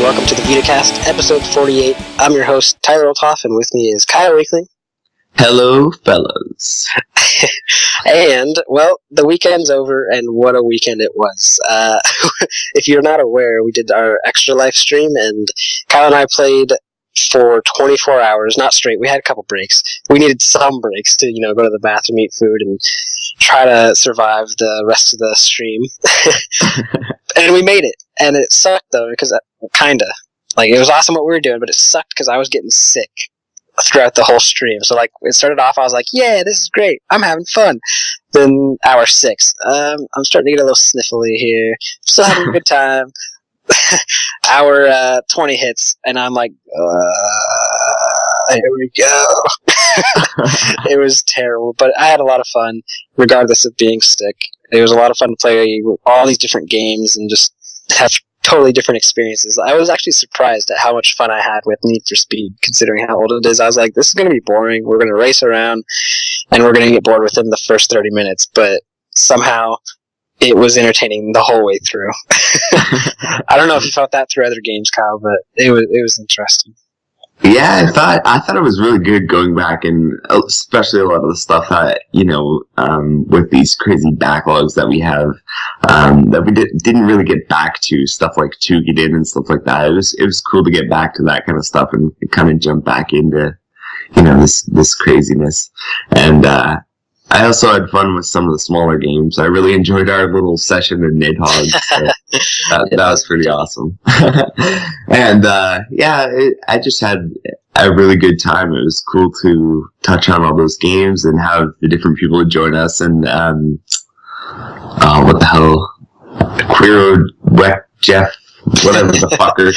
welcome to the VitaCast, episode 48. I'm your host, Tyler Olthoff, and with me is Kyle Weekling. Hello, fellas. And, well, the weekend's over, and what a weekend it was. If you're not aware, we did our extra life stream, and Kyle and I played for 24 hours, not straight. We had a couple breaks. We needed some breaks to, go to the bathroom, eat food, and try to survive the rest of the stream. And we made it. And it sucked, though, because kinda. It was awesome what we were doing, but it sucked because I was getting sick throughout the whole stream. So, it started off, I was like, yeah, this is great. I'm having fun. Then, hour 6. I'm starting to get a little sniffly here. Still having a good time. Hour 20 hits, and I'm like, here we go. It was terrible, but I had a lot of fun, regardless of being sick. It was a lot of fun to play all these different games and just have totally different experiences. I was actually surprised at how much fun I had with Need for Speed, considering how old it is. I was like, this is going to be boring. We're going to race around, and we're going to get bored within the first 30 minutes, but somehow it was entertaining the whole way through. I don't know if you felt that through other games, Kyle, but it was interesting. Yeah, I thought it was really good going back, and especially a lot of the stuff that, with these crazy backlogs that we have, that we didn't really get back to, stuff like To Get In and stuff like that. It was cool to get back to that kind of stuff and kind of jump back into, this craziness. And, I also had fun with some of the smaller games. I really enjoyed our little session in Nidhogg. So that was pretty awesome. And, I just had a really good time. It was cool to touch on all those games and have the different people join us. And, what the hell? Queero, Jeff, whatever the fucker,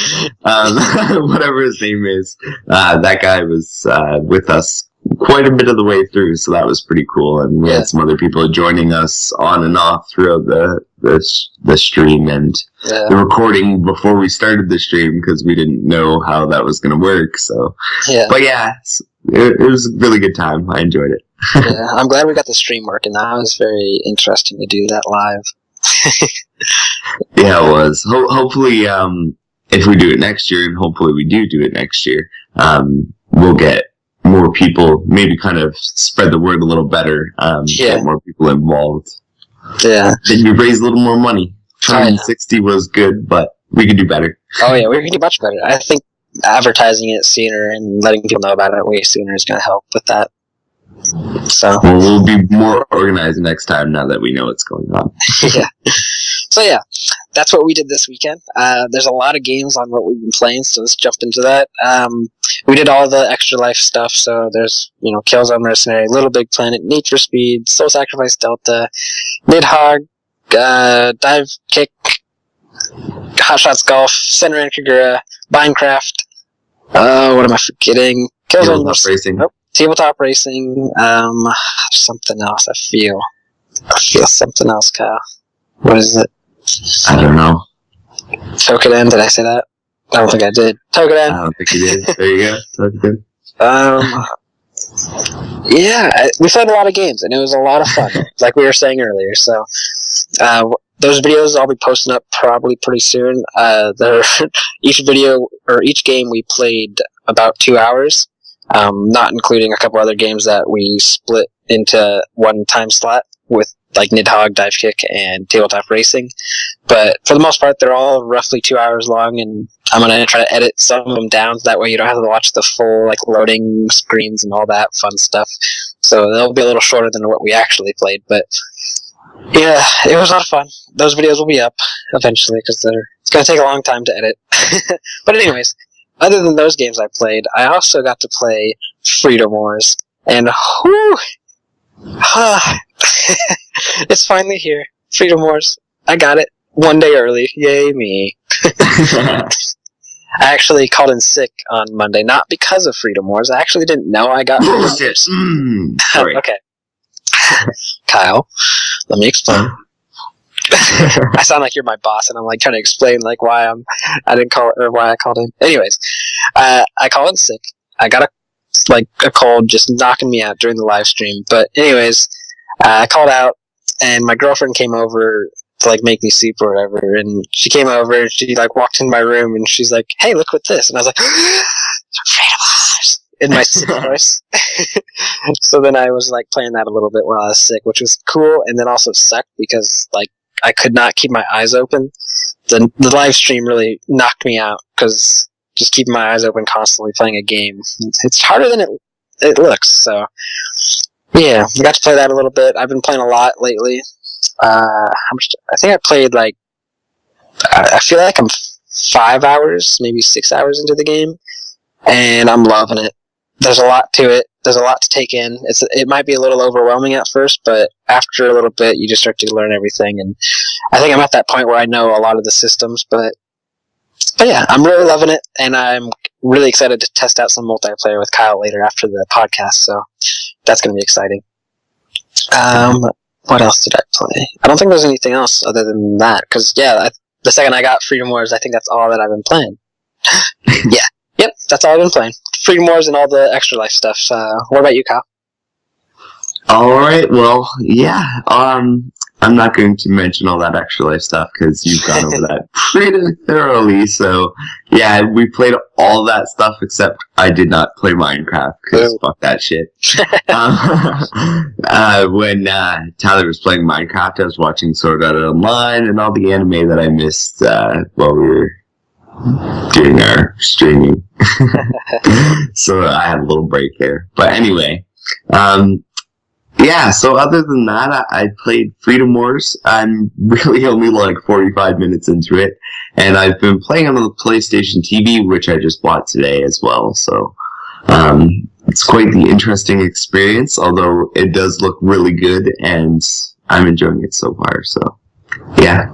whatever his name is. That guy was, with us quite a bit of the way through, so that was pretty cool. And we had some other people joining us on and off throughout the stream and the recording before we started the stream, because we didn't know how that was going to work. So, but it was a really good time. I enjoyed it. Yeah, I'm glad we got the stream working. That was very interesting to do that live. Yeah, it was. Hopefully, if we do it next year, and hopefully we do it next year, we'll get more people, maybe kind of spread the word a little better, get more people involved. Yeah. Then you raise a little more money. 160 was good, but we could do better. Oh yeah, we can do much better. I think advertising it sooner and letting people know about it way sooner is going to help with that. So we'll be more organized next time now that we know what's going on. Yeah. So that's what we did this weekend. There's a lot of games on what we've been playing, so let's jump into that. We did all the extra life stuff, so there's, Killzone Mercenary, Little Big Planet, Need for Speed, Soul Sacrifice Delta, Nidhogg, Dive Kick, Hot Shots Golf, Senran Kagura, Minecraft, what am I forgetting? Tabletop Racing. Oh, Tabletop Racing, something else, I feel something else, Kyle. What is it? I don't know. Token, did I say that? I don't think I did. Token. I don't think you did. There you go. Token. We played a lot of games, and it was a lot of fun, like we were saying earlier. So, those videos I'll be posting up probably pretty soon. Each video, or each game we played about 2 hours, not including a couple other games that we split into one time slot with, like Nidhogg, Dive Kick, and Tabletop Racing. But for the most part, they're all roughly 2 hours long, and I'm going to try to edit some of them down, that way you don't have to watch the full, loading screens and all that fun stuff. So they'll be a little shorter than what we actually played, but yeah, it was a lot of fun. Those videos will be up eventually, because it's going to take a long time to edit. But anyways, other than those games I played, I also got to play Freedom Wars, and it's finally here. Freedom Wars. I got it. 1 day early. Yay me. I actually called in sick on Monday, not because of Freedom Wars. I actually didn't know I got Freedom Wars. Sorry. Okay. Kyle, let me explain. I sound like you're my boss, and I'm trying to explain why I called in. Anyways, I called in sick. I got a cold just knocking me out during the live stream. But anyways, I called out, and my girlfriend came over to like make me sleep or whatever. And she came over and she like walked in my room and she's like, "Hey, look what this!" And I was like, in my sick voice. So then I was like playing that a little bit while I was sick, which was cool, and then also sucked because like I could not keep my eyes open. The live stream really knocked me out because just keeping my eyes open constantly playing a game, it's harder than it looks. So yeah, I got to play that a little bit. I've been playing a lot lately. How much? I think I played like I feel like I'm 5 hours, maybe 6 hours into the game, and I'm loving it. There's a lot to it. There's a lot to take in. It might be a little overwhelming at first, but after a little bit, you just start to learn everything. And I think I'm at that point where I know a lot of the systems. But yeah, I'm really loving it, and I'm really excited to test out some multiplayer with Kyle later after the podcast. So that's going to be exciting. What else did I play? I don't think there's anything else other than that. Because yeah, the second I got Freedom Wars, I think that's all that I've been playing. Yeah. Yep, that's all I've been playing. Freedom Wars and all the Extra Life stuff. What about you, Kyle? Alright, well, yeah. I'm not going to mention all that Extra Life stuff because you've gone over that pretty thoroughly. So, yeah, we played all that stuff except I did not play Minecraft because fuck that shit. When Tyler was playing Minecraft, I was watching Sword Art Online and all the anime that I missed while we were doing our streaming. So I had a little break there. But anyway, yeah, so other than that, I played Freedom Wars. I'm really only like 45 minutes into it. And I've been playing on the PlayStation TV, which I just bought today as well. So it's quite the interesting experience, although it does look really good, and I'm enjoying it so far. So, yeah.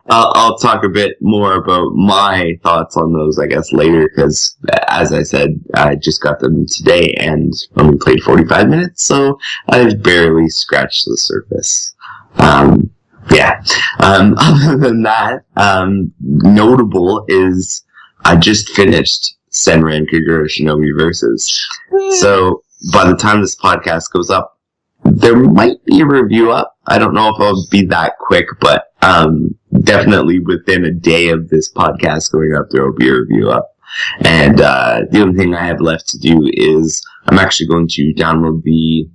I'll talk a bit more about my thoughts on those, I guess, later, because, as I said, I just got them today and only played 45 minutes, so I've barely scratched the surface. Yeah. Other than that, notable is I just finished Senran Kagura Shinobi Versus. So, by the time this podcast goes up, there might be a review up. I don't know if I'll be that quick, but definitely within a day of this podcast going up, there will be a review up. And the only thing I have left to do is I'm actually going to download the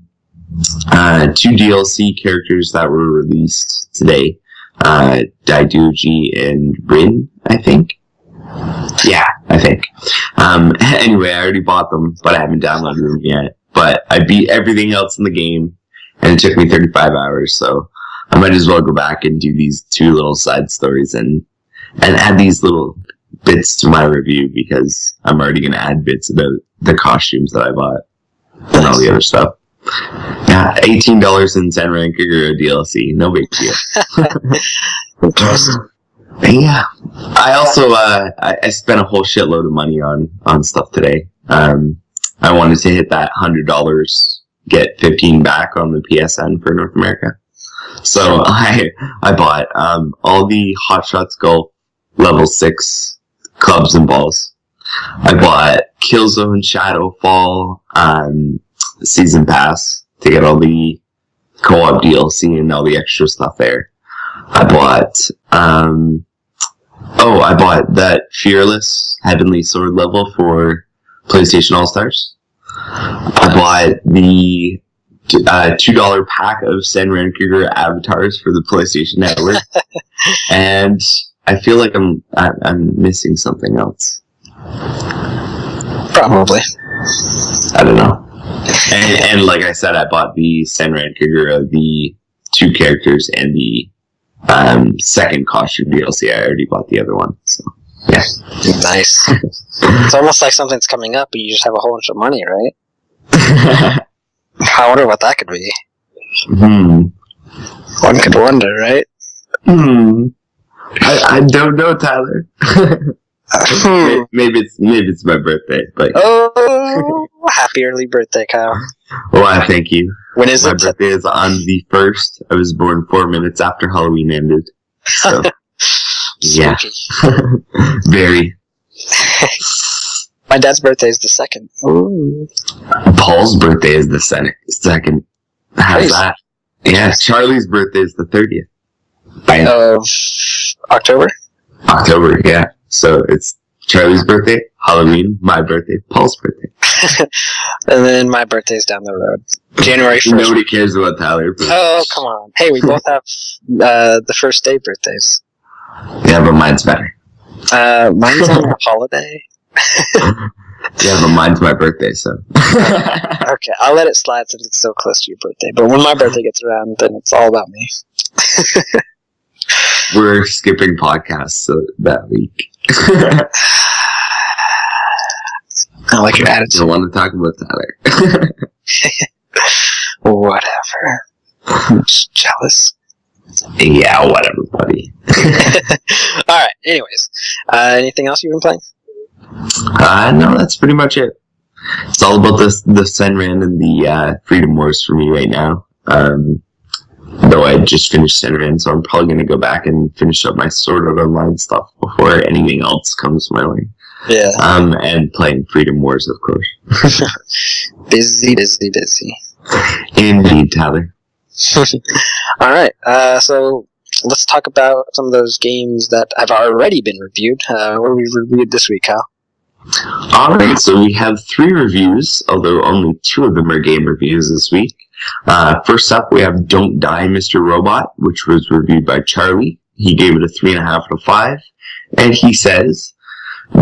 2 DLC characters that were released today. Daidoji and Rin, I think. Yeah, I think. Anyway, I already bought them, but I haven't downloaded them yet. But I beat everything else in the game, and it took me 35 hours, so I might as well go back and do these 2 little side stories and add these little bits to my review, because I'm already going to add bits about the costumes that I bought and all the other stuff. Yeah, $18 in Senran Kagura DLC, no big deal. Yeah, I also I spent a whole shitload of money on stuff today. I wanted to hit that $100, get 15 back on the PSN for North America. So I bought all the Hot Shots Golf level 6 clubs and balls. I bought Killzone Shadowfall season pass to get all the co-op DLC and all the extra stuff there. I bought that Fearless Heavenly Sword level for PlayStation All-Stars. I bought the $2 pack of Senran Kagura avatars for the PlayStation Network. And I feel like I'm missing something else. Probably. I don't know. And like I said, I bought the Senran Kagura, the 2 characters, and the second costume DLC. I already bought the other one, so yeah. Nice. It's almost like something's coming up, but you just have a whole bunch of money, right? I wonder what that could be. One could wonder, right? I don't know, Tyler. Maybe it's my birthday, but oh, happy early birthday, Kyle. Well, thank you. When is my it? My birthday is on the 1st. I was born 4 minutes after Halloween ended. So, yeah. Very. My dad's birthday is the 2nd. Ooh. Paul's birthday is the second. How's that? Yeah, Charlie's birthday is the 30th. Of October? October, yeah. So it's Charlie's birthday, Halloween, my birthday, Paul's birthday. And then my birthday's down the road. January 1st. Nobody cares about Tyler. Oh, come on. Hey, we both have the first day birthdays. Yeah, but mine's better. Mine's on a holiday. Yeah, but mine's my birthday, so. Okay, I'll let it slide since it's so close to your birthday. But when my birthday gets around, then it's all about me. We're skipping podcasts that week. I like your attitude. I don't want to talk about Tyler. Whatever. I'm just jealous. Yeah, whatever, buddy. Alright, anyways. Anything else you've been playing? No, that's pretty much it. It's all about the Senran and the Freedom Wars for me right now. Though I just finished Senran, so I'm probably going to go back and finish up my Sword Art Online stuff before anything else comes my way. Yeah. And playing Freedom Wars, of course. Busy. Indeed, Tyler. Alright, so let's talk about some of those games that have already been reviewed. What have we reviewed this week, Kyle? Alright, so we have 3 reviews, although only 2 of them are game reviews this week. First up, we have Don't Die, Mr. Robot, which was reviewed by Charlie. He gave it a 3.5 out of 5. And he says,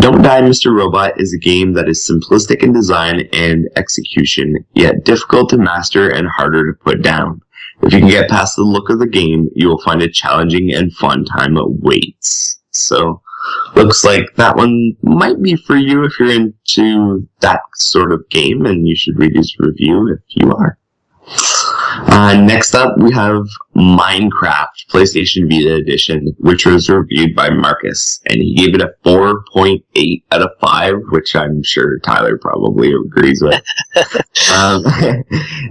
Don't Die, Mr. Robot is a game that is simplistic in design and execution, yet difficult to master and harder to put down. If you can get past the look of the game, you will find a challenging and fun time awaits. So, looks like that one might be for you if you're into that sort of game, and you should read his review if you are. Next up, we have Minecraft PlayStation Vita Edition, which was reviewed by Marcus, and he gave it a 4.8 out of 5, which I'm sure Tyler probably agrees with.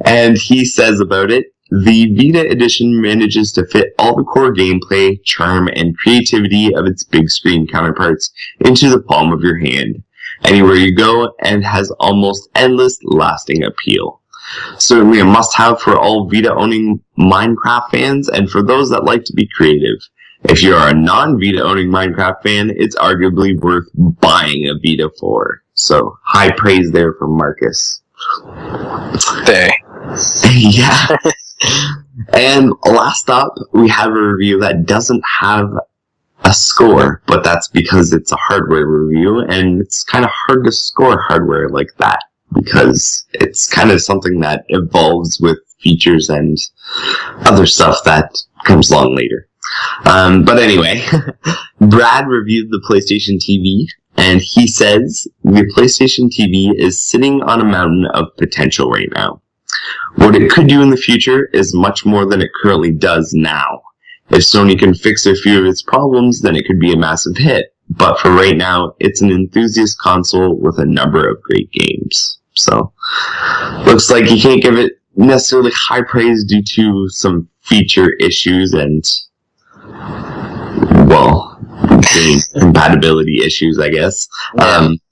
And he says about it, the Vita Edition manages to fit all the core gameplay, charm, and creativity of its big screen counterparts into the palm of your hand, anywhere you go, and has almost endless lasting appeal. Certainly a must-have for all Vita-owning Minecraft fans, and for those that like to be creative. If you are a non-Vita-owning Minecraft fan, it's arguably worth buying a Vita for. So, high praise there from Marcus. There. Yeah. And last up, we have a review that doesn't have a score, but that's because it's a hardware review, and it's kind of hard to score hardware like that, because it's kind of something that evolves with features and other stuff that comes along later. But anyway, Brad reviewed the PlayStation TV, and he says, the PlayStation TV is sitting on a mountain of potential right now. What it could do in the future is much more than it currently does now. If Sony can fix a few of its problems, then it could be a massive hit. But for right now, it's an enthusiast console with a number of great games. So, looks like you can't give it necessarily high praise due to some feature issues and, well, game compatibility issues, I guess.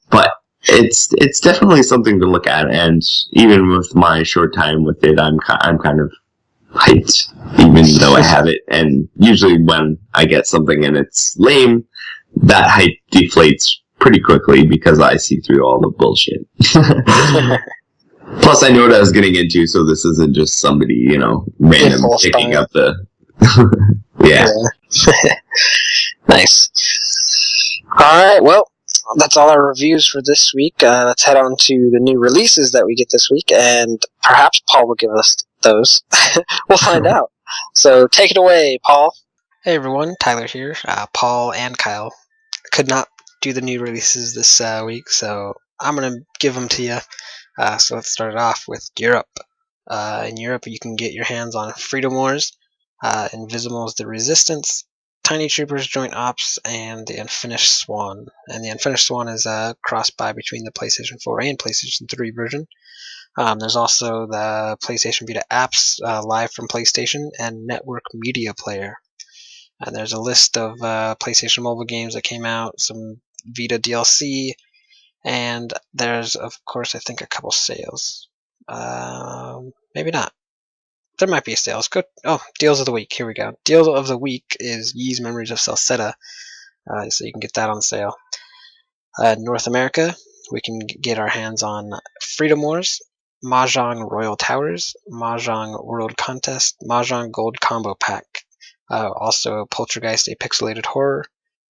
But it's definitely something to look at, and even with my short time with it, I'm kind of hyped, even though I have it. And usually when I get something and it's lame, that hype deflates pretty quickly because I see through all the bullshit. Plus, I know what I was getting into, so this isn't just somebody, random picking up the... yeah. Nice. Alright, well, that's all our reviews for this week. Let's head on to the new releases that we get this week, and perhaps Paul will give us those. We'll find out. So, take it away, Paul. Hey everyone, Tyler here. Paul and Kyle could not do the new releases this week, so I'm going to give them to you. So let's start it off with Europe. In Europe, you can get your hands on Freedom Wars, Invisibles the Resistance, Tiny Troopers Joint Ops, and the Unfinished Swan. And the Unfinished Swan is a cross-buy between the PlayStation 4 and PlayStation 3 version. There's also the PlayStation Vita apps live from PlayStation and Network Media Player. And there's a list of PlayStation mobile games that came out, some Vita DLC, and there's, of course, I think a couple sales. Maybe not. there might be a sale. Let's go. Oh, deals of the week. Here we go. Deal of the week is Ys Memories of Celceta. So you can get that on sale. North America, we can get our hands on Freedom Wars, Mahjong Royal Towers, Mahjong World Contest, Mahjong Gold Combo Pack. Also Poltergeist, a pixelated horror,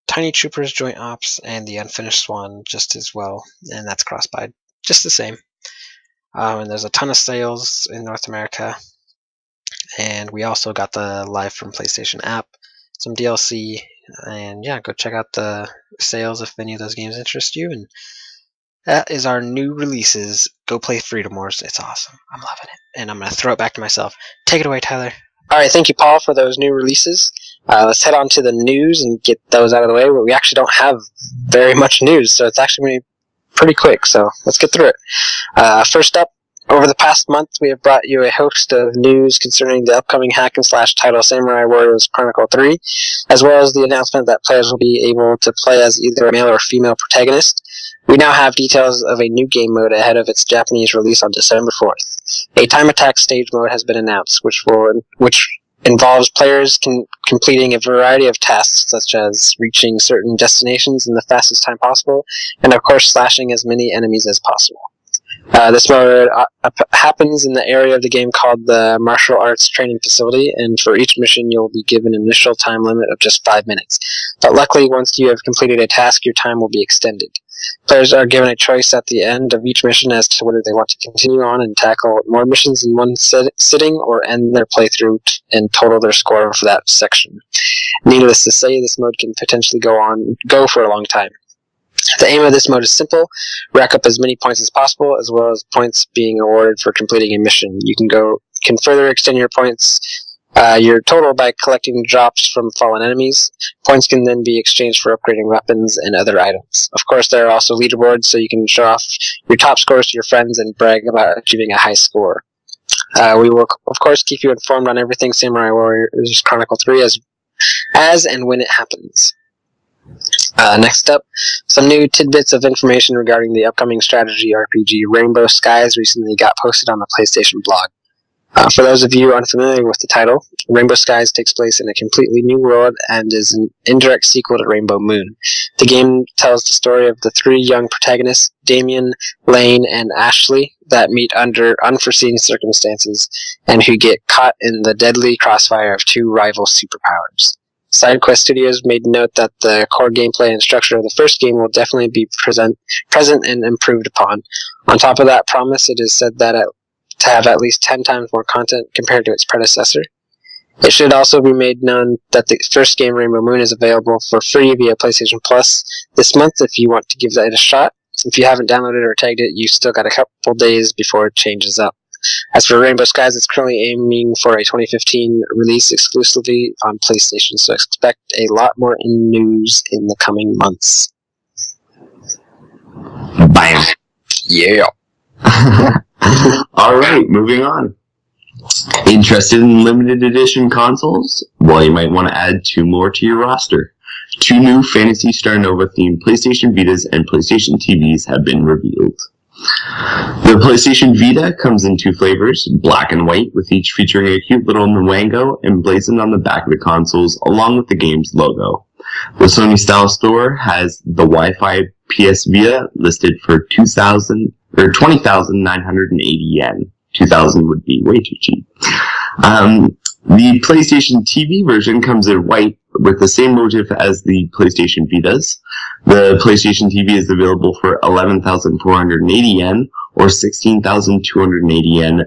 Tiny Troopers Joint Ops, and the Unfinished Swan just as well. And that's cross-buy just the same. And there's a ton of sales in North America. And we also got the Live from PlayStation app, some DLC, and yeah, go check out the sales if any of those games interest you. And that is our new releases. Go play Freedom Wars. It's awesome. I'm loving it. And I'm going to throw it back to myself. Take it away, Tyler. All right, thank you, Paul, for those new releases. Let's head on to the news and get those out of the way. We actually don't have very much news, so it's actually going to be pretty quick, so let's get through it. First up, over the past month, we have brought you a host of news concerning the upcoming hack and slash title Samurai Warriors Chronicle 3, as well as the announcement that players will be able to play as either a male or female protagonist. We now have details of a new game mode ahead of its Japanese release on December 4th. A time attack stage mode has been announced, which involves players completing a variety of tasks, such as reaching certain destinations in the fastest time possible, and of course slashing as many enemies as possible. This mode happens in the area of the game called the Martial Arts Training Facility, and for each mission you'll be given an initial time limit of just 5 minutes. But luckily, once you have completed a task, your time will be extended. Players are given a choice at the end of each mission as to whether they want to continue on and tackle more missions in one sitting, or end their playthrough and total their score for that section. Needless to say, this mode can potentially go for a long time. The aim of this mode is simple: rack up as many points as possible, as well as points being awarded for completing a mission. You can further extend your points, your total, by collecting drops from fallen enemies. Points can then be exchanged for upgrading weapons and other items. Of course, there are also leaderboards, so you can show off your top scores to your friends and brag about achieving a high score. We will, of course, keep you informed on everything Samurai Warriors Chronicle 3 as and when it happens. Next up, some new tidbits of information regarding the upcoming strategy RPG Rainbow Skies recently got posted on the PlayStation blog. For those of you unfamiliar with the title, Rainbow Skies takes place in a completely new world and is an indirect sequel to Rainbow Moon. The game tells the story of the three young protagonists, Damien, Lane, and Ashley, that meet under unforeseen circumstances and who get caught in the deadly crossfire of two rival superpowers. SideQuest Studios made note that the core gameplay and structure of the first game will definitely be present and improved upon. On top of that promise, it is said that to have at least 10 times more content compared to its predecessor. It should also be made known that the first game, Rainbow Moon, is available for free via PlayStation Plus this month if you want to give that a shot. If you haven't downloaded or tagged it, you still got a couple days before it changes up. As for Rainbow Skies, it's currently aiming for a 2015 release exclusively on PlayStation, so expect a lot more news in the coming months. Bam! Yeah! Alright, moving on. Interested in limited edition consoles? Well, you might want to add 2 more to your roster. 2 new Phantasy Star Nova themed PlayStation Vitas and PlayStation TVs have been revealed. The PlayStation Vita comes in 2 flavors, black and white, with each featuring a cute little Nwango emblazoned on the back of the consoles along with the game's logo. The Sony Style Store has the Wi-Fi PS Vita listed for 20,980 yen. 2,000 would be way too cheap. The PlayStation TV version comes in white with the same motif as the PlayStation Vitas. The PlayStation TV is available for 11,480 yen or 16,280 yen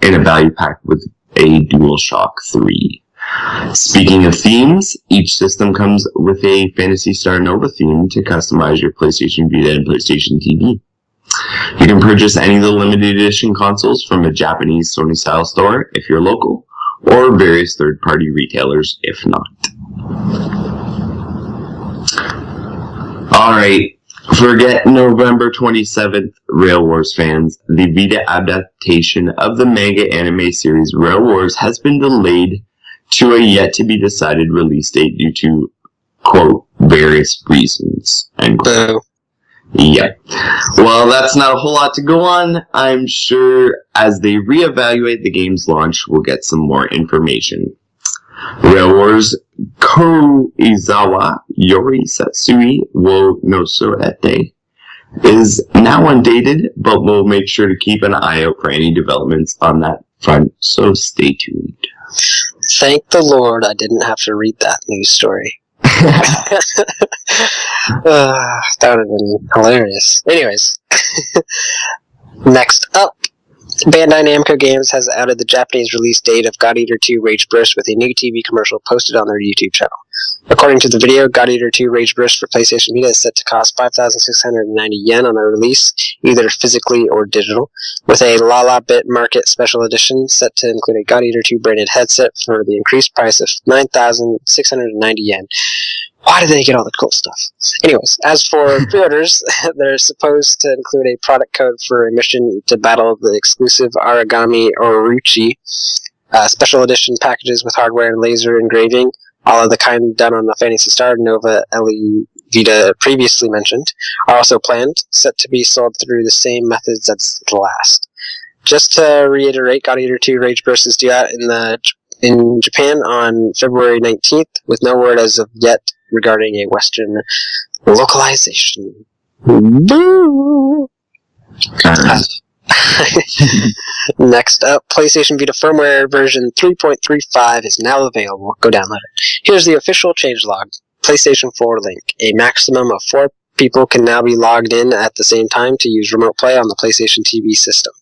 in a value pack with a DualShock 3. Speaking of themes, each system comes with a Phantasy Star Nova theme to customize your PlayStation Vita and PlayStation TV. You can purchase any of the limited edition consoles from a Japanese Sony Style Store if you're local, or various third-party retailers if not. Alright, forget November 27th, Rail Wars fans. The Vita adaptation of the manga anime series Rail Wars has been delayed to a yet-to-be-decided release date due to, quote, various reasons, end quote. Yep. Well, that's not a whole lot to go on. I'm sure as they reevaluate the game's launch, we'll get some more information. Rail Wars Koizawa Yori Satsui wo no Soete is now undated, but we'll make sure to keep an eye out for any developments on that front, so stay tuned. Thank the Lord I didn't have to read that news story. That would have been hilarious. Anyways, next up, Bandai Namco Games has outed the Japanese release date of God Eater 2 Rage Burst with a new TV commercial posted on their YouTube channel. According to the video, God Eater 2 Rage Burst for PlayStation Vita is set to cost 5,690 yen on a release, either physically or digital, with a Lala Bit Market Special Edition set to include a God Eater 2 branded headset for the increased price of 9,690 yen. Why do they get all the cool stuff? Anyways, as for pre-orders, they're supposed to include a product code for a mission to battle the exclusive Aragami Oruchi special edition packages with hardware and laser engraving, all of the kind done on the Phantasy Star Nova LE Vita previously mentioned, are also planned, set to be sold through the same methods as the last. Just to reiterate, God Eater 2 Rage Burst is due out in Japan on February 19th, with no word as of yet regarding a Western localization. Boo! Next up, PlayStation Vita firmware version 3.35 is now available. Go download it. Here's the official changelog. PlayStation 4 link. A maximum of 4 people can now be logged in at the same time to use remote play on the PlayStation TV system.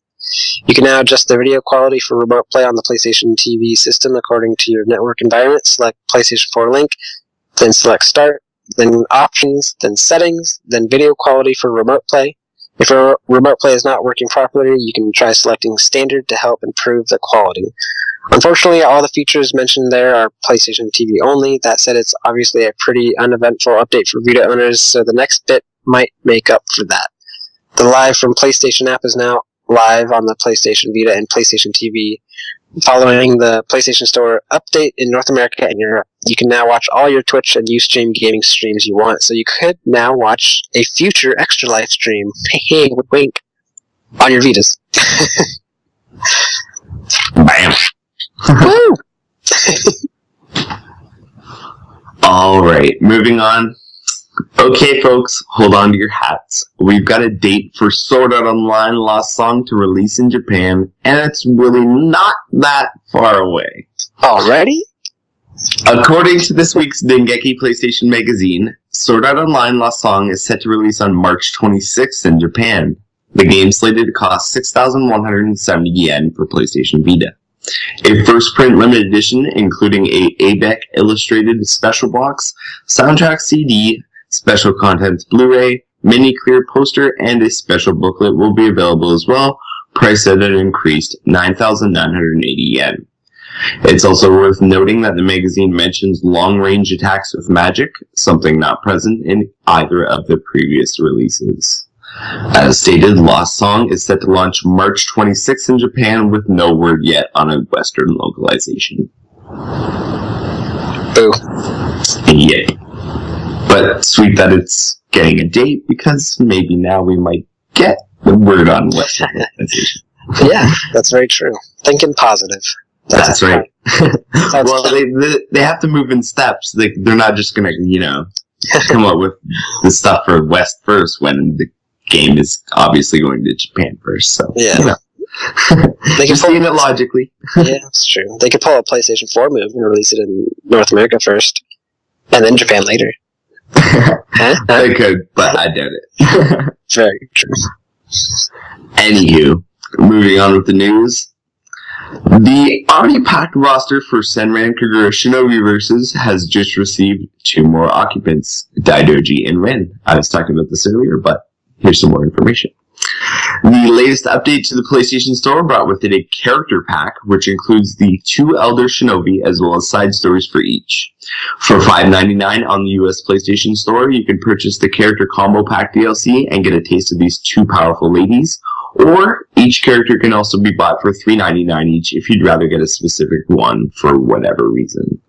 You can now adjust the video quality for remote play on the PlayStation TV system according to your network environment. Select PlayStation 4 link, then select Start, then Options, then Settings, then Video Quality for remote play. If your remote play is not working properly, you can try selecting Standard to help improve the quality. Unfortunately, all the features mentioned there are PlayStation TV only. That said, it's obviously a pretty uneventful update for Vita owners, so the next bit might make up for that. The Live from PlayStation app is now live on the PlayStation Vita and PlayStation TV. Following the PlayStation Store update in North America and Europe, you can now watch all your Twitch and Ustream gaming streams you want, so you could now watch a future Extra Life stream, wink, on your Vitas. Bam! Woo! Alright, moving on. Okay, folks, hold on to your hats. We've got a date for Sword Art Online Lost Song to release in Japan, and it's really not that far away. Already? According to this week's Dengeki PlayStation magazine, Sword Art Online Lost Song is set to release on March 26th in Japan. The game slated to cost 6,170 yen for PlayStation Vita. A first print limited edition, including a ABEC illustrated special box, soundtrack CD, special contents Blu-ray, mini clear poster, and a special booklet will be available as well, priced at an increased 9,980 yen. It's also worth noting that the magazine mentions long-range attacks with magic, something not present in either of the previous releases. As stated, Lost Song is set to launch March 26th in Japan with no word yet on a Western localization. Boo. Yay. But sweet that it's getting a date, because maybe now we might get the word on Western localization. Yeah, that's very true. Thinking positive. That's right. Well, they have to move in steps. They're not just going to, come up with the stuff for West first when the game is obviously going to Japan first. So, yeah. They can seeing it logically. Yeah, that's true. They could pull a PlayStation 4 move and release it in North America first, and then Japan later. They could, but I doubt it. Very true. Anywho, moving on with the news. The already packed roster for Senran Kagura Shinobi Versus has just received 2 more occupants, Daidoji and Ren. I was talking about this earlier, but here's some more information. The latest update to the PlayStation Store brought with it a character pack, which includes the 2 Elder Shinobi as well as side stories for each. For $5.99 on the US PlayStation Store, you can purchase the Character Combo Pack DLC and get a taste of these 2 powerful ladies, or each character can also be bought for $3.99 each if you'd rather get a specific one for whatever reason.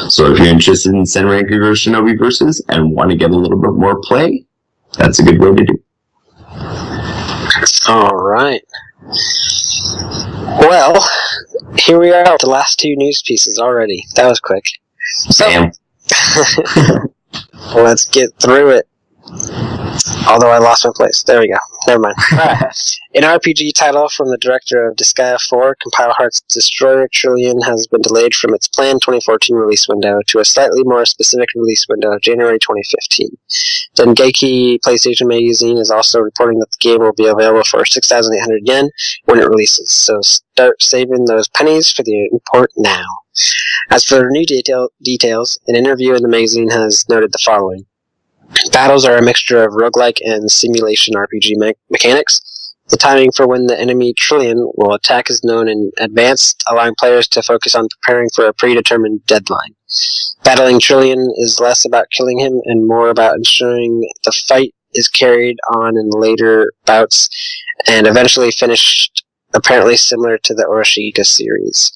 So if you're interested in Senran Kagura Shinobi Versus and want to get a little bit more play, that's a good way to do it. All right. Well, here we are with the last two news pieces already. That was quick. So, let's get through it. Although I lost my place. There we go. Never mind. Alright. An RPG title from the director of Disgaea 4, Compile Heart's Destroyer Trillion, has been delayed from its planned 2014 release window to a slightly more specific release window of January 2015. Dengeki PlayStation Magazine is also reporting that the game will be available for 6,800 yen when it releases, so start saving those pennies for the import now. As for new details, an interview in the magazine has noted the following. Battles are a mixture of roguelike and simulation RPG mechanics. The timing for when the enemy Trillion will attack is known in advance, allowing players to focus on preparing for a predetermined deadline. Battling Trillion is less about killing him and more about ensuring the fight is carried on in later bouts and eventually finished, apparently similar to the Oroshika series.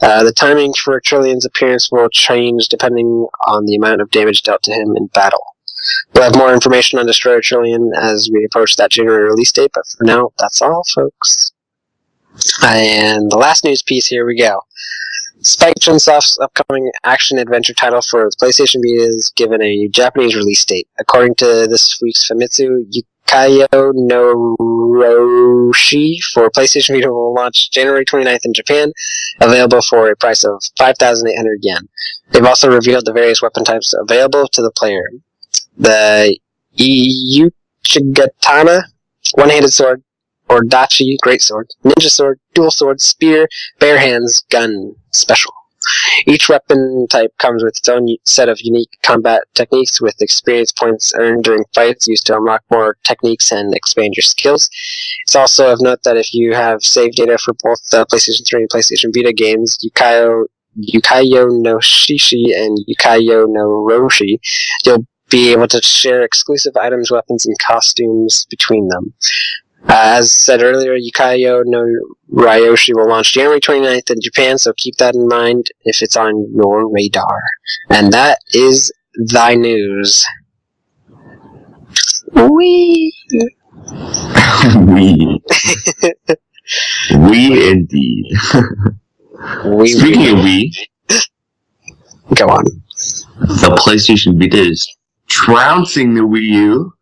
The timing for Trillion's appearance will change depending on the amount of damage dealt to him in battle. We'll have more information on Destroyer Trillion as we approach that January release date, but for now, that's all, folks. And the last news piece, here we go. Spike Chunsoft's upcoming action-adventure title for the PlayStation Vita is given a Japanese release date. According to this week's Famitsu, Yukayo no Roshi for PlayStation Vita will launch January 29th in Japan, available for a price of 5,800 yen. They've also revealed the various weapon types available to the player. The Uchigatana, one-handed sword, or Dachi, great sword, ninja sword, dual sword, spear, bare hands, gun, special. Each weapon type comes with its own set of unique combat techniques with experience points earned during fights used to unlock more techniques and expand your skills. It's also of note that if you have save data for both the PlayStation 3 and PlayStation Vita games, Yukayo no Shishi and Yukayo no Roshi, you'll be able to share exclusive items, weapons, and costumes between them. As said earlier, Yukayo no Ryoshi will launch January 29th in Japan, so keep that in mind if it's on your radar. And that is thy news. Wee! We indeed. Speaking of we, go on. The PlayStation Vita is trouncing the Wii U,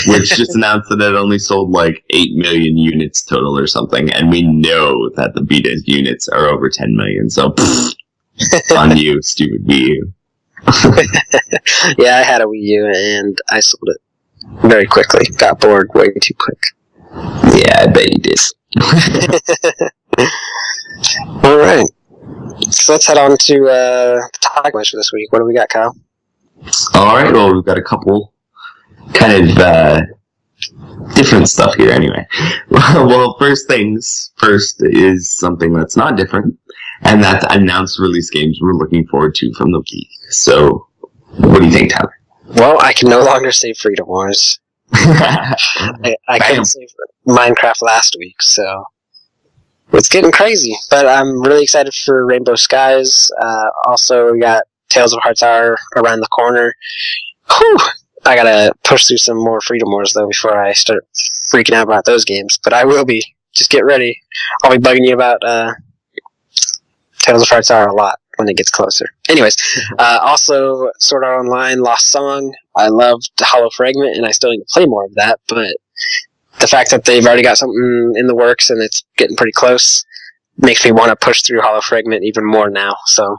which just announced that it only sold like 8 million units total or something, and we know that the Vita's units are over 10 million, so on you, stupid Wii U. Yeah, I had a Wii U, and I sold it very quickly. Got bored way too quick. Yeah, I bet you did. Alright. So let's head on to the topic for this week. What do we got, Kyle? Alright, well, we've got a couple kind of different stuff here anyway. Well, first is something that's not different, and that's announced release games we're looking forward to from the Wii. So, what do you think, Tyler? Well, I can no longer say Freedom Wars. I couldn't say Minecraft last week, so it's getting crazy. But I'm really excited for Rainbow Skies. Also, we got Tales of Hearts are around the corner. Whew! I gotta push through some more Freedom Wars, though, before I start freaking out about those games. But I will be. Just get ready. I'll be bugging you about Tales of Hearts are a lot when it gets closer. Anyways, also Sword Art Online Lost Song. I loved Hollow Fragment, and I still need to play more of that, but the fact that they've already got something in the works and it's getting pretty close makes me want to push through Hollow Fragment even more now. So,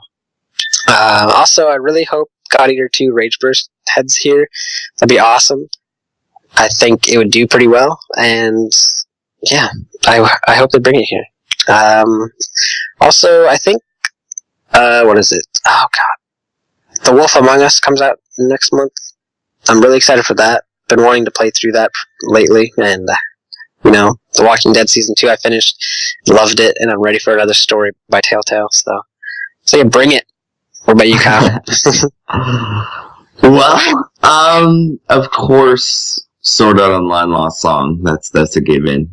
also, I really hope God Eater 2 Rage Burst heads here. That'd be awesome. I think it would do pretty well, and yeah, I hope they bring it here. Also, I think, what is it? Oh god. The Wolf Among Us comes out next month. I'm really excited for that. Been wanting to play through that lately, and, The Walking Dead Season 2 I finished, loved it, and I'm ready for another story by Telltale, so yeah, bring it. What about you, Kyle? Well, of course, Sword Art Online Lost Song, that's a given,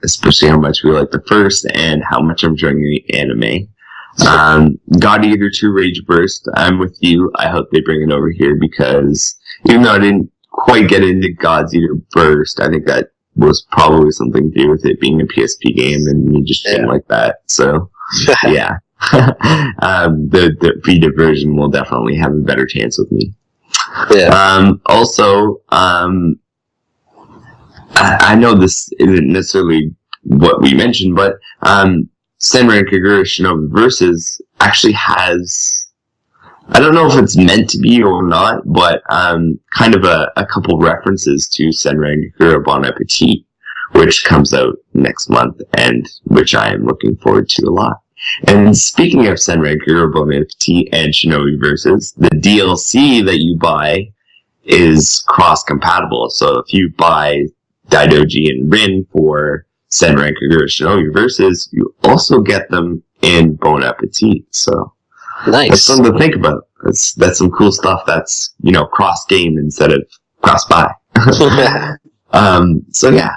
especially how much we like the first, and how much I'm enjoying the anime. God Eater 2 Rage Burst, I'm with you. I hope they bring it over here, because even though I didn't quite get into God's Eater Burst. I think that was probably something to do with it being a PSP game, and me just didn't like that. So, yeah. The Vita version will definitely have a better chance with me. Yeah. Also, I know this isn't necessarily what we mentioned, but Senran Kagura Shinobi Versus actually has, I don't know if it's meant to be or not, but kind of a couple references to Senran Kagura Bon Appetit, which comes out next month, and which I am looking forward to a lot. And speaking of Senran Kagura Bon Appetit and Shinobi Versus, the DLC that you buy is cross-compatible. So if you buy Daidoji and Rin for Senran Kagura Shinobi Versus, you also get them in Bon Appetit. So nice. That's something to think about. That's some cool stuff that's, cross-game instead of cross-buy. So yeah.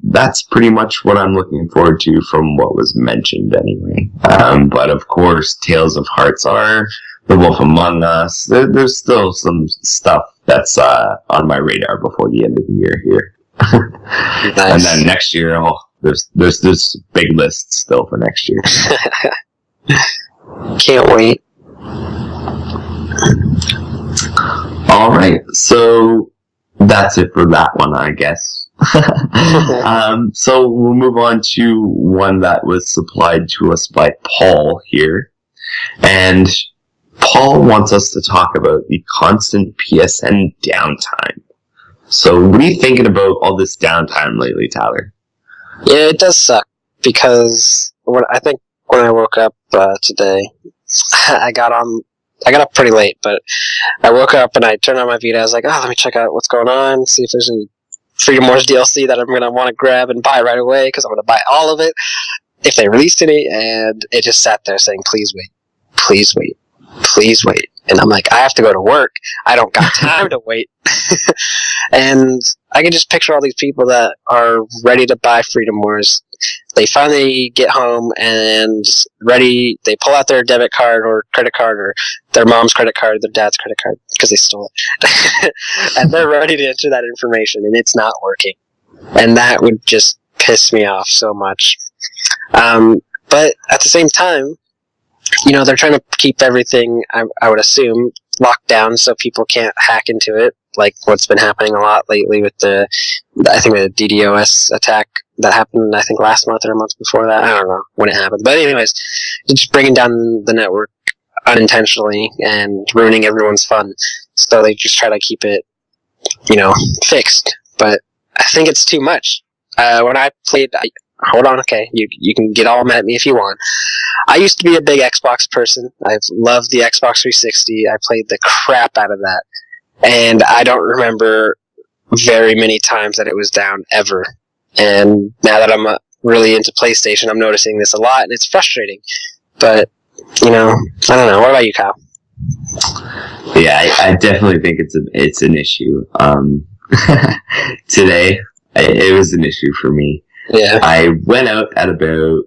That's pretty much what I'm looking forward to from what was mentioned anyway. But of course, Tales of Hearts are The Wolf Among Us. There's still some stuff that's on my radar before the end of the year here. Nice. And then next year, there's this big list still for next year. Can't wait. All right, so that's it for that one, I guess. So we'll move on to one that was supplied to us by Paul here. And Paul wants us to talk about the constant PSN downtime. So what are you thinking about all this downtime lately, Tyler? Yeah, it does suck, because when I woke up today, I got up pretty late, but I woke up and I turned on my Vita. I was like, let me check out what's going on, see if there's any Freedom Wars DLC that I'm going to want to grab and buy right away, because I'm going to buy all of it if they released any, and it just sat there saying, please wait, please wait, please wait. And I'm like, I have to go to work. I don't got time to wait. And I can just picture all these people that are ready to buy Freedom Wars. They finally get home and ready. They pull out their debit card or credit card, or their mom's credit card, their dad's credit card, because they stole it. And they're ready to enter that information, and it's not working. And that would just piss me off so much. But at the same time, they're trying to keep everything, I would assume, locked down so people can't hack into it, like what's been happening a lot lately with the DDoS attack that happened, I think, last month or a month before that. I don't know when it happened. But anyways, it's just bringing down the network unintentionally and ruining everyone's fun. So they just try to keep it, fixed. But I think it's too much. When I played... Hold on, okay. You can get all mad at me if you want. I used to be a big Xbox person. I've loved the Xbox 360. I played the crap out of that. And I don't remember very many times that it was down ever. And now that I'm really into PlayStation, I'm noticing this a lot, and it's frustrating. But, I don't know. What about you, Kyle? Yeah, I definitely think it's an issue. Today, it was an issue for me. Yeah. I went out at about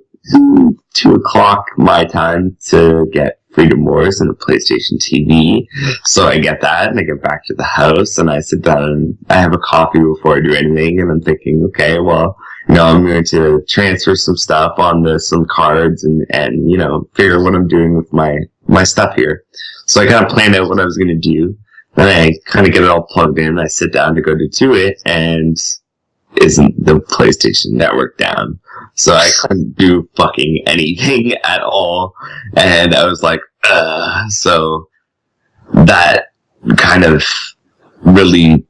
2 o'clock my time to get Freedom Wars and a PlayStation TV. So I get that, and I get back to the house, and I sit down, and I have a coffee before I do anything, and I'm thinking, okay, well, I'm going to transfer some stuff onto some cards and figure out what I'm doing with my stuff here. So I kind of planned out what I was going to do. Then I kind of get it all plugged in. I sit down to go to it, and isn't the PlayStation Network down. So I couldn't do fucking anything at all. And I was like, so that kind of really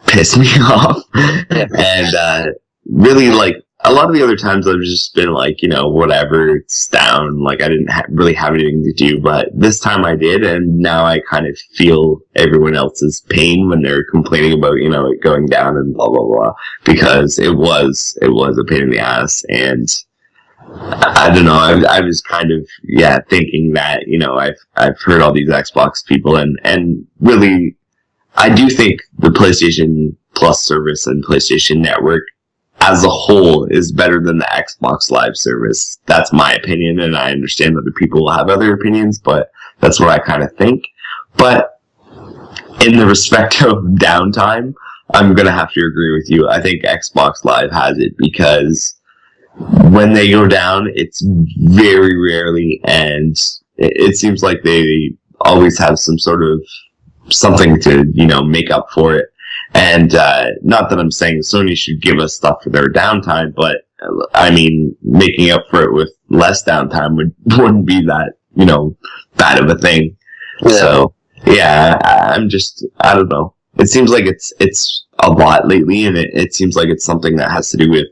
pissed me off. And, really, like, a lot of the other times I've just been like, whatever, it's down. Like, I didn't really have anything to do, but this time I did, and now I kind of feel everyone else's pain when they're complaining about, it going down and blah, blah, blah, because it was a pain in the ass, and I don't know, I was kind of, thinking that, I've heard all these Xbox people, and really, I do think the PlayStation Plus service and PlayStation Network as a whole is better than the Xbox Live service. That's my opinion, and I understand other people will have other opinions, but that's what I kind of think. But in the respect of downtime, I'm going to have to agree with you. I think Xbox Live has it because when they go down, it's very rarely, and it seems like they always have some sort of something to, make up for it. And not that I'm saying Sony should give us stuff for their downtime, but I mean, making up for it with less downtime wouldn't be that, bad of a thing. Yeah. So, yeah, I don't know. It seems like it's a lot lately, and it seems like it's something that has to do with,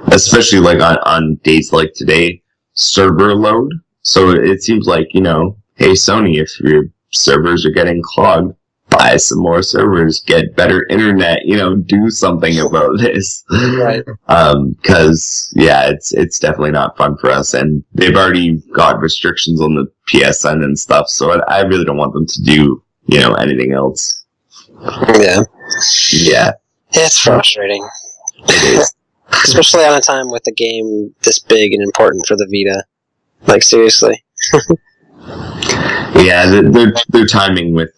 especially like on days like today, server load. So it seems like, hey, Sony, if your servers are getting clogged, buy some more servers, get better internet, do something about this. Right. Cause yeah, it's definitely not fun for us, and they've already got restrictions on the PSN and stuff, so I really don't want them to do, anything else. Yeah. Yeah. It's frustrating. It is. Especially on a time with a game this big and important for the Vita. Like, seriously. Yeah, their timing with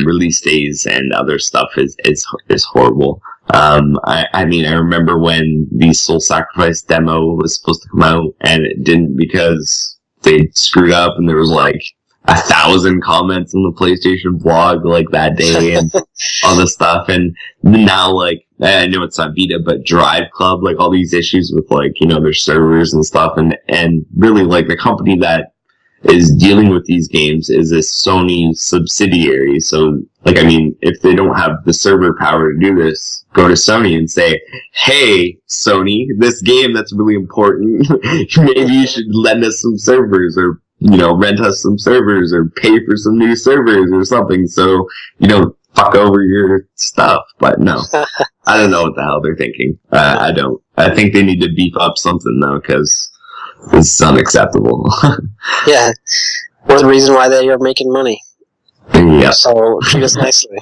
release days and other stuff is horrible. I mean, I remember when the Soul Sacrifice demo was supposed to come out, and it didn't because they screwed up, and there was like 1,000 comments on the PlayStation blog like that day, and all this stuff. And now, like, I know it's not Vita, but Drive Club, like all these issues with like, their servers and stuff, and really like the company that is dealing with these games is a Sony subsidiary. So, like, I mean, if they don't have the server power to do this, go to Sony and say, hey, Sony, this game that's really important, maybe you should lend us some servers, or, rent us some servers, or pay for some new servers or something, so, fuck over your stuff. But no, I don't know what the hell they're thinking. I don't. I think they need to beef up something, though, because this is unacceptable. Yeah. Well, the reason why they are making money. Yeah. So, treat us nicely.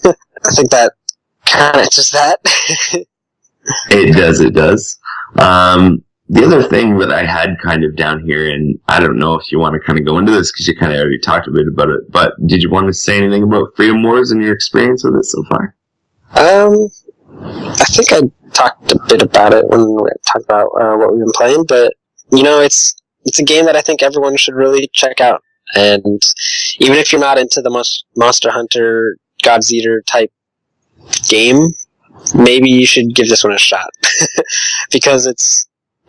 I think that kind of answers that. It does. The other thing that I had kind of down here, and I don't know if you want to kind of go into this because you kind of already talked a bit about it, but did you want to say anything about Freedom Wars and your experience with it so far? I think I talked a bit about it when we talked about what we've been playing, but it's a game that I think everyone should really check out. And even if you're not into the Monster Hunter, God's Eater type game, maybe you should give this one a shot. Because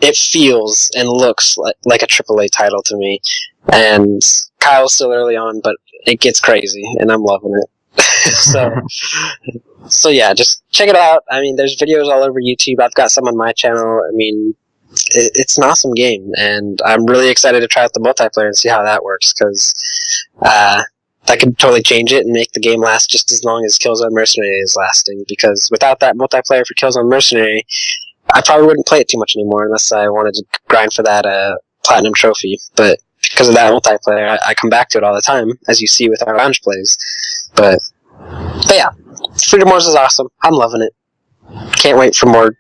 it feels and looks like a AAA title to me. And Kyle's still early on, but it gets crazy, and I'm loving it. So yeah, just check it out. I mean, there's videos all over YouTube. I've got some on my channel. I mean, it's an awesome game, and I'm really excited to try out the multiplayer and see how that works, because that could totally change it and make the game last just as long as Killzone Mercenary is lasting, because without that multiplayer for Killzone Mercenary, I probably wouldn't play it too much anymore unless I wanted to grind for that platinum trophy. But because of that multiplayer, I come back to it all the time, as you see with our lounge plays. But yeah, Freedom Wars is awesome. I'm loving it. Can't wait for more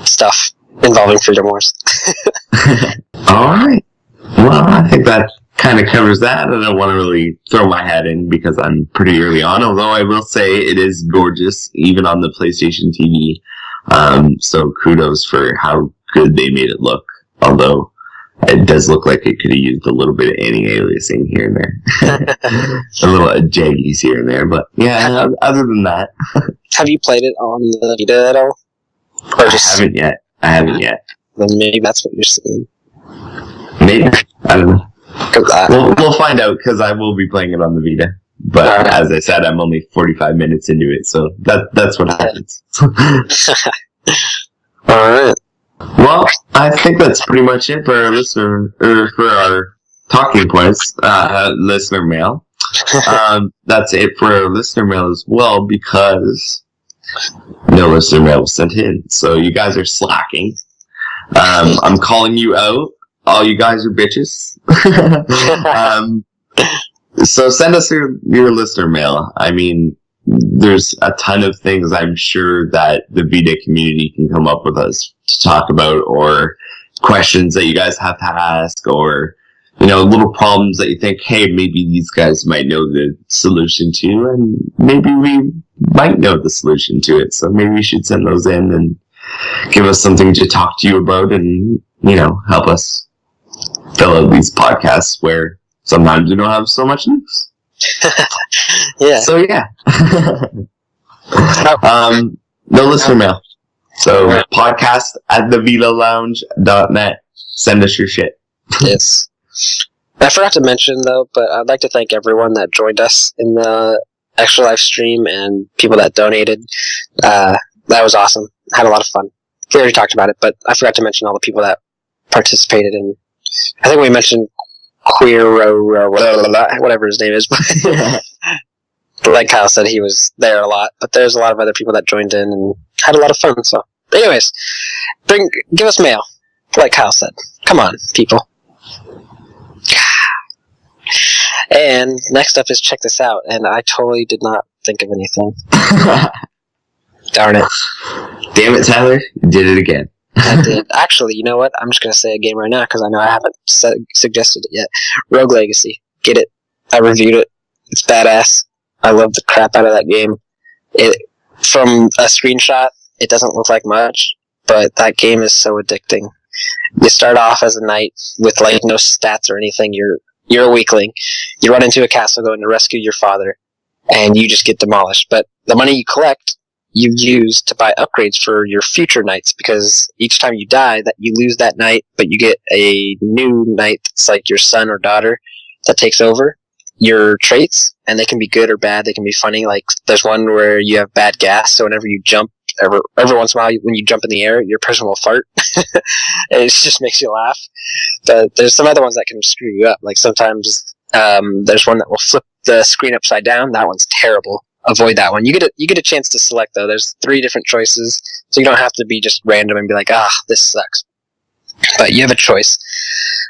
stuff involving Freedom Wars. Alright. Well, I think that kind of covers that. I don't want to really throw my hat in because I'm pretty early on, although I will say it is gorgeous, even on the PlayStation TV. So kudos for how good they made it look, although it does look like it could have used a little bit of anti-aliasing here and there. A little jaggies here and there, but yeah, other than that. Have you played it on the Vita at all? Or just... I haven't yet. Then maybe that's what you're saying. Maybe. I don't know. We'll find out, because I will be playing it on the Vita. But as I said, I'm only 45 minutes into it, so that's what happens. Alright. Well, I think that's pretty much it for our listener, or for our talking points, listener mail. That's it for our listener mail as well, because no listener mail was sent in, so you guys are slacking. I'm calling you out. All you guys are bitches. So send us your listener mail. I mean, there's a ton of things I'm sure that the Vita community can come up with us to talk about, or questions that you guys have to ask, or little problems that you think, hey, maybe these guys might know the solution to, and maybe we might know the solution to it. So maybe we should send those in and give us something to talk to you about, and help us fill out these podcasts where sometimes we don't have so much news. Yeah. So yeah. No listener mail. So podcast at thevitalounge.net. Send us your shit. Yes. I forgot to mention though, but I'd like to thank everyone that joined us in the extra live stream and people that donated. That was awesome. I had a lot of fun. We already talked about it, but I forgot to mention all the people that participated in. I think we mentioned Queero, whatever his name is. But like Kyle said, he was there a lot. But there's a lot of other people that joined in and had a lot of fun. So, anyways, give us mail. Like Kyle said, come on, people. And next up is check this out. And I totally did not think of anything. Darn it. Damn it, Tyler. You did it again. I did. Actually, you know what? I'm just going to say a game right now because I know I haven't suggested it yet. Rogue Legacy. Get it. I reviewed it. It's badass. I love the crap out of that game. From a screenshot, it doesn't look like much, but that game is so addicting. You start off as a knight with no stats or anything. You're a weakling. You run into a castle going to rescue your father, and you just get demolished. But the money you collect, you use to buy upgrades for your future knights, because each time you die, that you lose that knight, but you get a new knight that's like your son or daughter that takes over your traits, and they can be good or bad. They can be funny. Like there's one where you have bad gas, so whenever you jump, every once in a while, when you jump in the air, your person will fart, and it just makes you laugh. But there's some other ones that can screw you up. Like sometimes there's one that will flip the screen upside down. That one's terrible. Avoid that one. You get a chance to select though. There's 3 different choices, so you don't have to be just random and be like, this sucks. But you have a choice.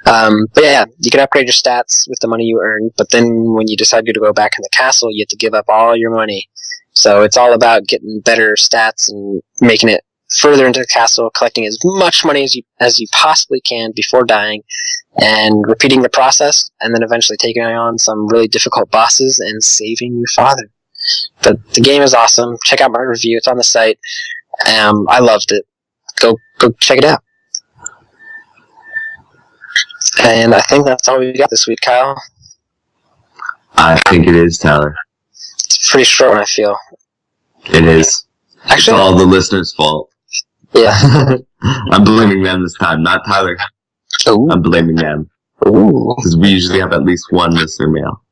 But yeah, you can upgrade your stats with the money you earn, but then when you decide to go back in the castle, you have to give up all your money. So it's all about getting better stats and making it further into the castle, collecting as much money as you possibly can before dying, and repeating the process, and then eventually taking on some really difficult bosses and saving your father. But the game is awesome. Check out my review. It's on the site. I loved it. Go check it out. And I think that's all we got this week, Kyle. I think it is, Tyler. It's a pretty short one, I feel. It is. Actually, it's all the listeners' fault. Yeah. I'm blaming them this time, not Tyler. Ooh. I'm blaming them. Ooh. Because we usually have at least one listener mail.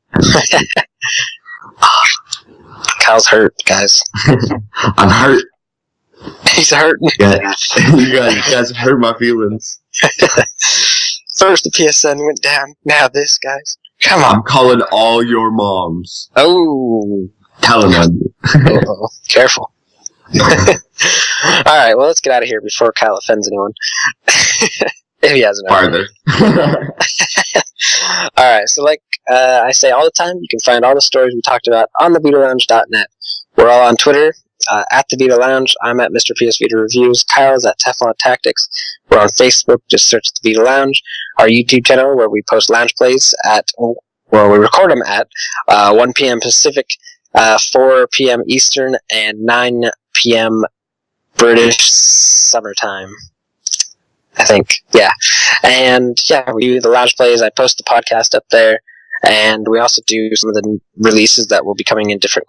Kyle's hurt, guys. I'm hurt. He's hurt. Yeah. You guys hurt my feelings. First the PSN went down, now this, guys. Come on. I'm calling all your moms. Oh. Telling on you. Uh-oh. Careful. Alright, well, let's get out of here before Kyle offends anyone. If he hasn't. Farther. Alright, so like I say all the time, you can find all the stories we talked about on thevitalounge.net. We're all on Twitter, at the Vita Lounge. I'm at Mr. PSVita Reviews. Kyle's at Teflon Tactics. We're on Facebook. Just search the Vita Lounge. Our YouTube channel, where we post lounge plays we record them at 1 p.m. Pacific, 4 p.m. Eastern, and 9 p.m. British summertime. I think, yeah. And yeah, we do the lounge plays. I post the podcast up there, and we also do some of the releases that will be coming in different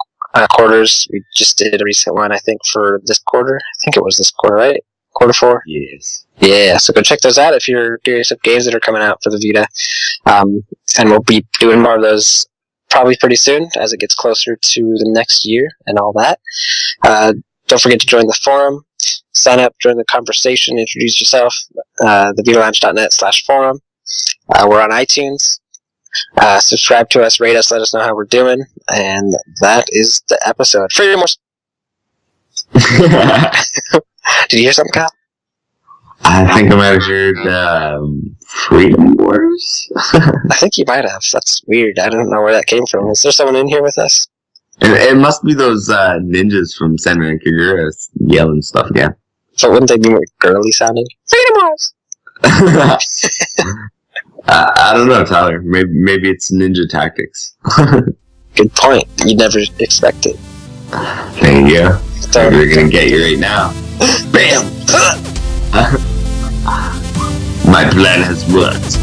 quarters. We just did a recent one, I think, for this quarter. I think it was this quarter, right? Quarter 4? Yes. Yeah, so go check those out if you're curious of games that are coming out for the Vita. And we'll be doing more of those probably pretty soon as it gets closer to the next year and all that. Don't forget to join the forum. Sign up, join the conversation, introduce yourself. thevitalounge.net/forum. We're on iTunes. Subscribe to us, rate us, let us know how we're doing. And that is the episode. Freedom Wars. Did you hear something, Kyle? I think I might have heard Freedom Wars. I think you might have. That's weird. I don't know where that came from. Is there someone in here with us? It must be those ninjas from Senran Kagura yelling stuff again. So wouldn't they be more girly sounding? Freedom Wars! I don't know, Tyler. Maybe it's ninja tactics. Good point. You'd never expect it. There you go. So, You're gonna get you right now. Bam! My plan has worked.